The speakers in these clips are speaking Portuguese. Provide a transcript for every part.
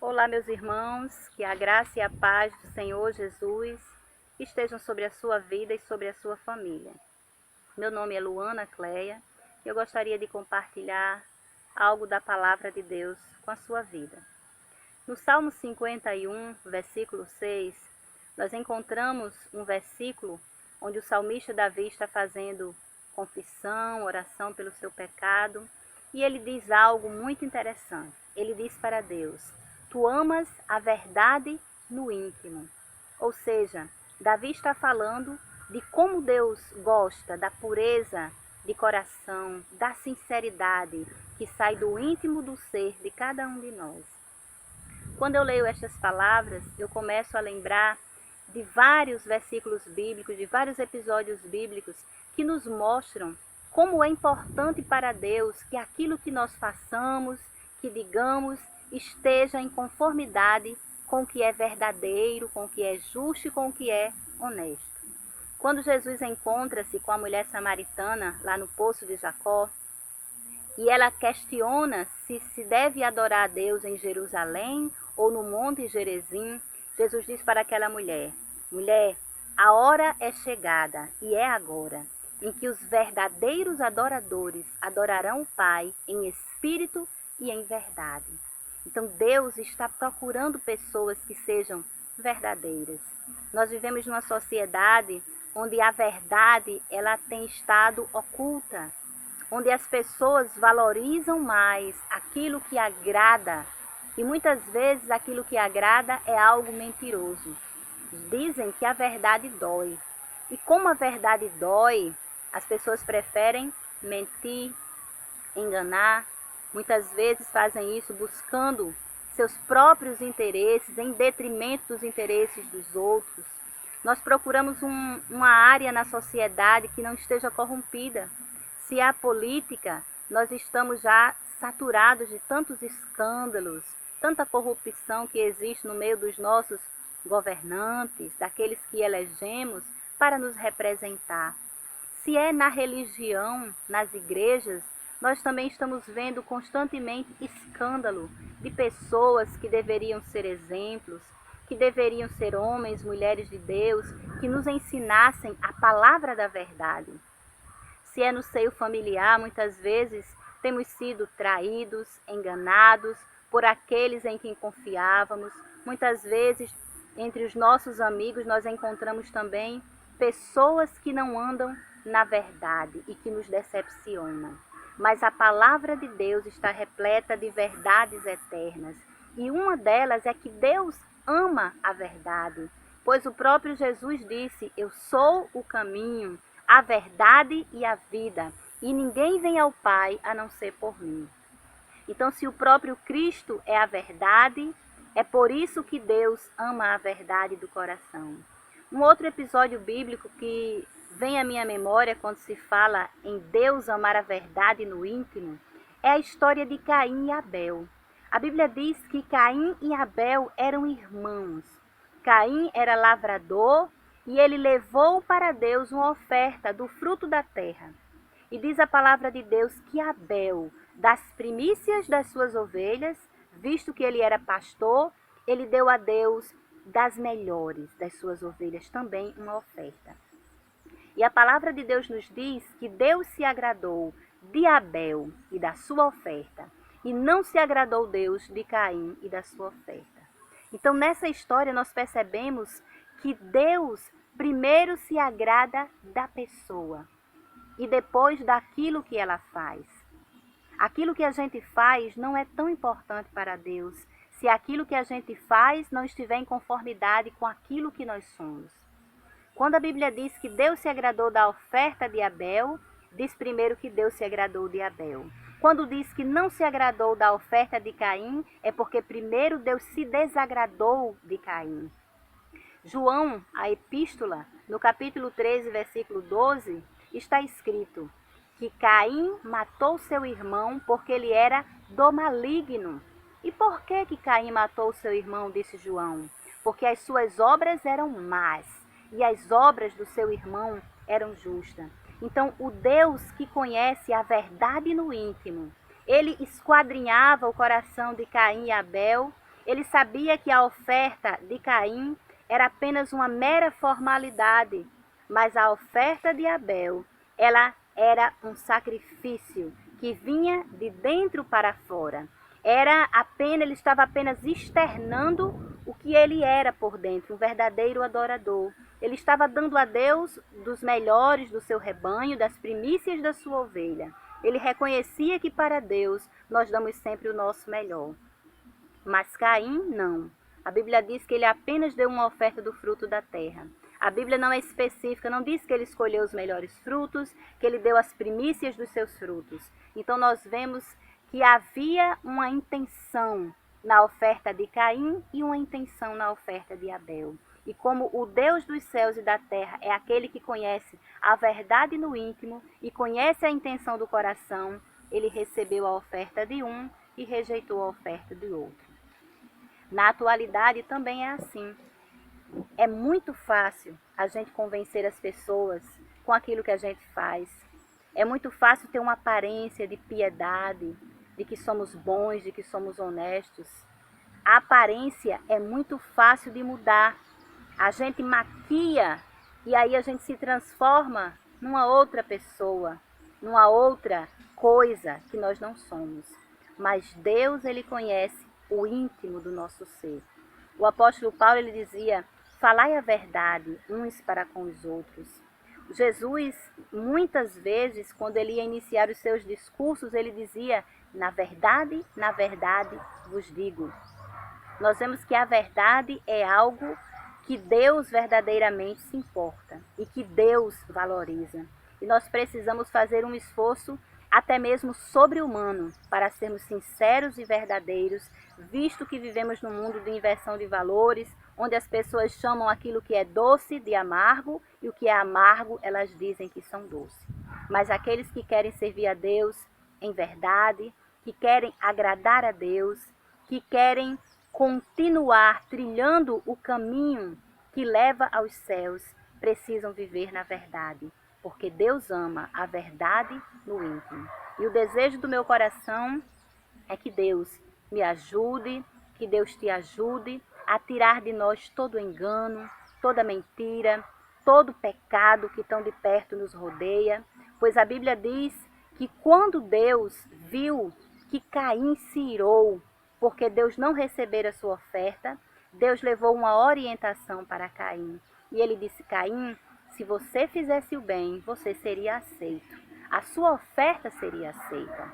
Olá, meus irmãos, que a graça e a paz do Senhor Jesus estejam sobre a sua vida e sobre a sua família. Meu nome é Luana Cleia e eu gostaria de compartilhar algo da palavra de Deus com a sua vida. No Salmo 51, versículo 6, nós encontramos um versículo onde o salmista Davi está fazendo confissão, oração pelo seu pecado, e ele diz algo muito interessante. Ele diz para Deus: Tu amas a verdade no íntimo. Ou seja, Davi está falando de como Deus gosta da pureza de coração, da sinceridade que sai do íntimo do ser de cada um de nós. Quando eu leio estas palavras, eu começo a lembrar de vários versículos bíblicos, de vários episódios bíblicos que nos mostram como é importante para Deus que aquilo que nós façamos, que digamos, esteja em conformidade com o que é verdadeiro, com o que é justo e com o que é honesto. Quando Jesus encontra-se com a mulher samaritana lá no poço de Jacó, e ela questiona se deve adorar a Deus em Jerusalém ou no Monte Gerizim, Jesus diz para aquela mulher: Mulher, a hora é chegada, e é agora, em que os verdadeiros adoradores adorarão o Pai em espírito e em verdade. Então Deus está procurando pessoas que sejam verdadeiras. Nós vivemos numa sociedade onde a verdade ela tem estado oculta, onde as pessoas valorizam mais aquilo que agrada, e muitas vezes aquilo que agrada é algo mentiroso. Dizem que a verdade dói, e como a verdade dói, as pessoas preferem mentir, enganar, muitas vezes fazem isso buscando seus próprios interesses em detrimento dos interesses dos outros. Nós procuramos uma área na sociedade que não esteja corrompida. Se há política, nós estamos já saturados de tantos escândalos, tanta corrupção que existe no meio dos nossos governantes, daqueles que elegemos para nos representar. Se é na religião, nas igrejas, nós também estamos vendo constantemente escândalo de pessoas que deveriam ser exemplos, que deveriam ser homens, mulheres de Deus, que nos ensinassem a palavra da verdade. Se é no seio familiar, muitas vezes temos sido traídos, enganados por aqueles em quem confiávamos. Muitas vezes, entre os nossos amigos, nós encontramos também pessoas que não andam na verdade e que nos decepcionam. Mas a palavra de Deus está repleta de verdades eternas. E uma delas é que Deus ama a verdade, pois o próprio Jesus disse: Eu sou o caminho, a verdade e a vida, e ninguém vem ao Pai a não ser por mim. Então, se o próprio Cristo é a verdade, é por isso que Deus ama a verdade do coração. Um outro episódio bíblico que vem à minha memória quando se fala em Deus amar a verdade no íntimo é a história de Caim e Abel. A Bíblia diz que Caim e Abel eram irmãos. Caim era lavrador e ele levou para Deus uma oferta do fruto da terra. E diz a palavra de Deus que Abel, das primícias das suas ovelhas, visto que ele era pastor, ele deu a Deus das melhores das suas ovelhas também uma oferta. E a palavra de Deus nos diz que Deus se agradou de Abel e da sua oferta, e não se agradou Deus de Caim e da sua oferta. Então, nessa história, nós percebemos que Deus primeiro se agrada da pessoa e depois daquilo que ela faz. Aquilo que a gente faz não é tão importante para Deus se aquilo que a gente faz não estiver em conformidade com aquilo que nós somos. Quando a Bíblia diz que Deus se agradou da oferta de Abel, diz primeiro que Deus se agradou de Abel. Quando diz que não se agradou da oferta de Caim, é porque primeiro Deus se desagradou de Caim. João, a epístola, no capítulo 13, versículo 12, está escrito que Caim matou seu irmão porque ele era do maligno. E por que Caim matou seu irmão, disse João? Porque as suas obras eram más e as obras do seu irmão eram justas. Então, o Deus que conhece a verdade no íntimo, ele esquadrinhava o coração de Caim e Abel, Ele sabia que a oferta de Caim era apenas uma mera formalidade, mas a oferta de Abel, ela era um sacrifício que vinha de dentro para fora. Ele estava apenas externando o que ele era por dentro, um verdadeiro adorador. Ele estava dando a Deus dos melhores do seu rebanho, das primícias da sua ovelha. Ele reconhecia que para Deus nós damos sempre o nosso melhor. Mas Caim não. A Bíblia diz que ele apenas deu uma oferta do fruto da terra. A Bíblia não é específica, não diz que ele escolheu os melhores frutos, que ele deu as primícias dos seus frutos. Então nós vemos que havia uma intenção na oferta de Caim e uma intenção na oferta de Abel. E como o Deus dos céus e da terra é aquele que conhece a verdade no íntimo e conhece a intenção do coração, ele recebeu a oferta de um e rejeitou a oferta de outro. Na atualidade também é assim. É muito fácil a gente convencer as pessoas com aquilo que a gente faz. É muito fácil ter uma aparência de piedade, de que somos bons, de que somos honestos. A aparência é muito fácil de mudar. A gente maquia e aí a gente se transforma numa outra pessoa, numa outra coisa que nós não somos. Mas Deus, ele conhece o íntimo do nosso ser. O apóstolo Paulo, ele dizia: falai a verdade uns para com os outros. Jesus, muitas vezes, quando ele ia iniciar os seus discursos, ele dizia: na verdade vos digo. Nós vemos que a verdade é algo que Deus verdadeiramente se importa e que Deus valoriza. E nós precisamos fazer um esforço até mesmo sobre-humano para sermos sinceros e verdadeiros, visto que vivemos num mundo de inversão de valores, onde as pessoas chamam aquilo que é doce de amargo e o que é amargo elas dizem que são doces. Mas aqueles que querem servir a Deus em verdade, que querem agradar a Deus, que querem continuar trilhando o caminho que leva aos céus, precisam viver na verdade, porque Deus ama a verdade no íntimo. E o desejo do meu coração é que Deus me ajude, que Deus te ajude a tirar de nós todo engano, toda mentira, todo pecado que tão de perto nos rodeia, pois a Bíblia diz que quando Deus viu que Caim se irou, porque Deus não recebera a sua oferta, Deus levou uma orientação para Caim. E ele disse: Caim, se você fizesse o bem, você seria aceito. A sua oferta seria aceita.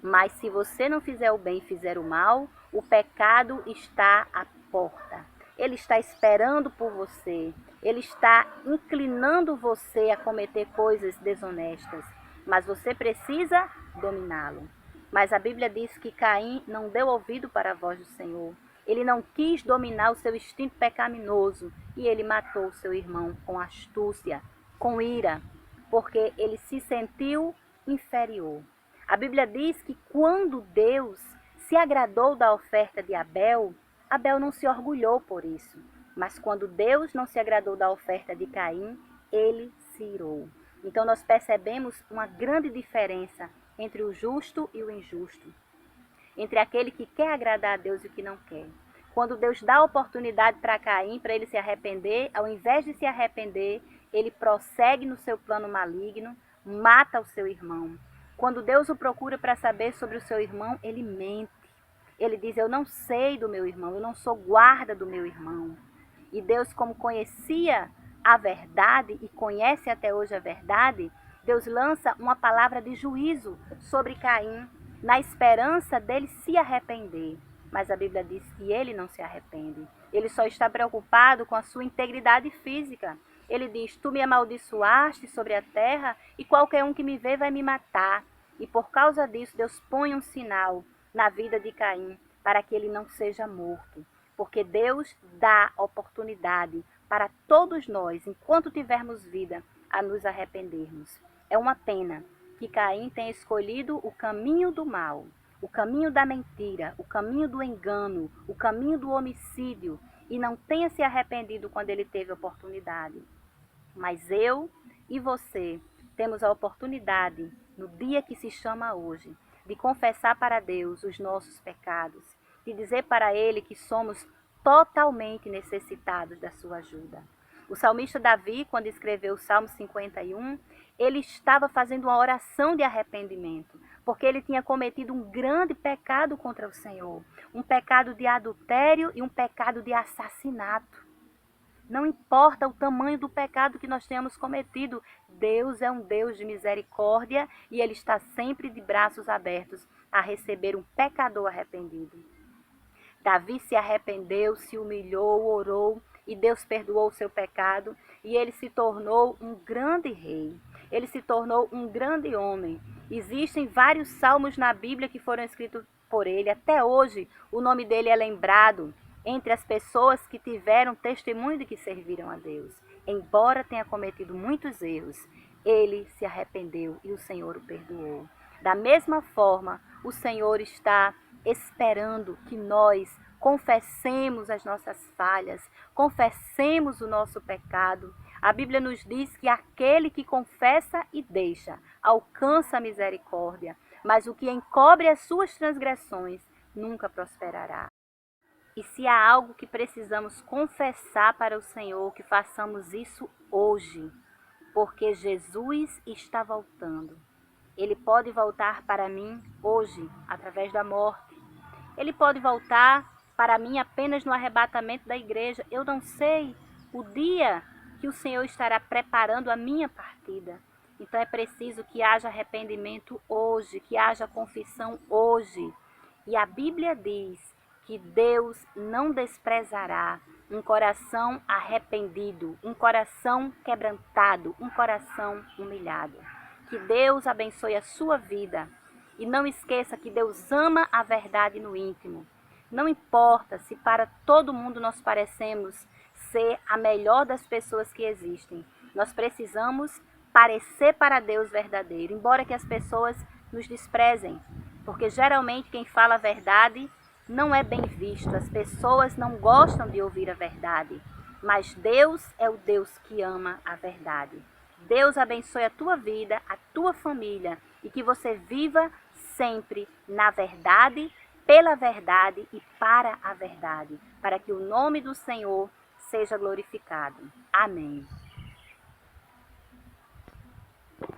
Mas se você não fizer o bem e fizer o mal, o pecado está à porta. Ele está esperando por você. Ele está inclinando você a cometer coisas desonestas. Mas você precisa dominá-lo. Mas a Bíblia diz que Caim não deu ouvido para a voz do Senhor. Ele não quis dominar o seu instinto pecaminoso e ele matou o seu irmão com astúcia, com ira, porque ele se sentiu inferior. A Bíblia diz que quando Deus se agradou da oferta de Abel, Abel não se orgulhou por isso. Mas quando Deus não se agradou da oferta de Caim, ele se irou. Então nós percebemos uma grande diferença entre o justo e o injusto, entre aquele que quer agradar a Deus e o que não quer. Quando Deus dá a oportunidade para Caim, para ele se arrepender, ao invés de se arrepender, ele prossegue no seu plano maligno, mata o seu irmão. Quando Deus o procura para saber sobre o seu irmão, ele mente. Ele diz: eu não sei do meu irmão, eu não sou guarda do meu irmão. E Deus, como conhecia a verdade e conhece até hoje a verdade, Deus lança uma palavra de juízo sobre Caim, na esperança dele se arrepender. Mas a Bíblia diz que ele não se arrepende. Ele só está preocupado com a sua integridade física. Ele diz: tu me amaldiçoaste sobre a terra e qualquer um que me vê vai me matar. E por causa disso, Deus põe um sinal na vida de Caim para que ele não seja morto. Porque Deus dá oportunidade para todos nós, enquanto tivermos vida, a nos arrependermos. É uma pena que Caim tenha escolhido o caminho do mal, o caminho da mentira, o caminho do engano, o caminho do homicídio, e não tenha se arrependido quando ele teve a oportunidade. Mas eu e você temos a oportunidade, no dia que se chama hoje, de confessar para Deus os nossos pecados de dizer para Ele que somos totalmente necessitados da sua ajuda. O salmista Davi, quando escreveu o Salmo 51, ele estava fazendo uma oração de arrependimento, porque ele tinha cometido um grande pecado contra o Senhor, um pecado de adultério e um pecado de assassinato. Não importa o tamanho do pecado que nós tenhamos cometido, Deus é um Deus de misericórdia e Ele está sempre de braços abertos a receber um pecador arrependido. Davi se arrependeu, se humilhou, orou e Deus perdoou o seu pecado e ele se tornou um grande rei. Ele se tornou um grande homem. Existem vários salmos na Bíblia que foram escritos por ele. Até hoje, o nome dele é lembrado entre as pessoas que tiveram testemunho de que serviram a Deus. Embora tenha cometido muitos erros, ele se arrependeu e o Senhor o perdoou. Da mesma forma, o Senhor está esperando que nós confessemos as nossas falhas, confessemos o nosso pecado. A Bíblia nos diz que aquele que confessa e deixa alcança a misericórdia, mas o que encobre as suas transgressões nunca prosperará. E se há algo que precisamos confessar para o Senhor, que façamos isso hoje, porque Jesus está voltando. Ele pode voltar para mim hoje, através da morte. Ele pode voltar para mim apenas no arrebatamento da igreja. Eu não sei o dia que o Senhor estará preparando a minha partida. Então é preciso que haja arrependimento hoje, que haja confissão hoje. E a Bíblia diz que Deus não desprezará um coração arrependido, um coração quebrantado, um coração humilhado. Que Deus abençoe a sua vida. E não esqueça que Deus ama a verdade no íntimo. Não importa se para todo mundo nós parecemos ser a melhor das pessoas que existem. Nós precisamos parecer para Deus verdadeiro, embora que as pessoas nos desprezem. Porque geralmente quem fala a verdade não é bem visto. As pessoas não gostam de ouvir a verdade. Mas Deus é o Deus que ama a verdade. Deus abençoe a tua vida, a tua família e que você viva sempre na verdade, pela verdade e para a verdade, para que o nome do Senhor seja glorificado. Amém.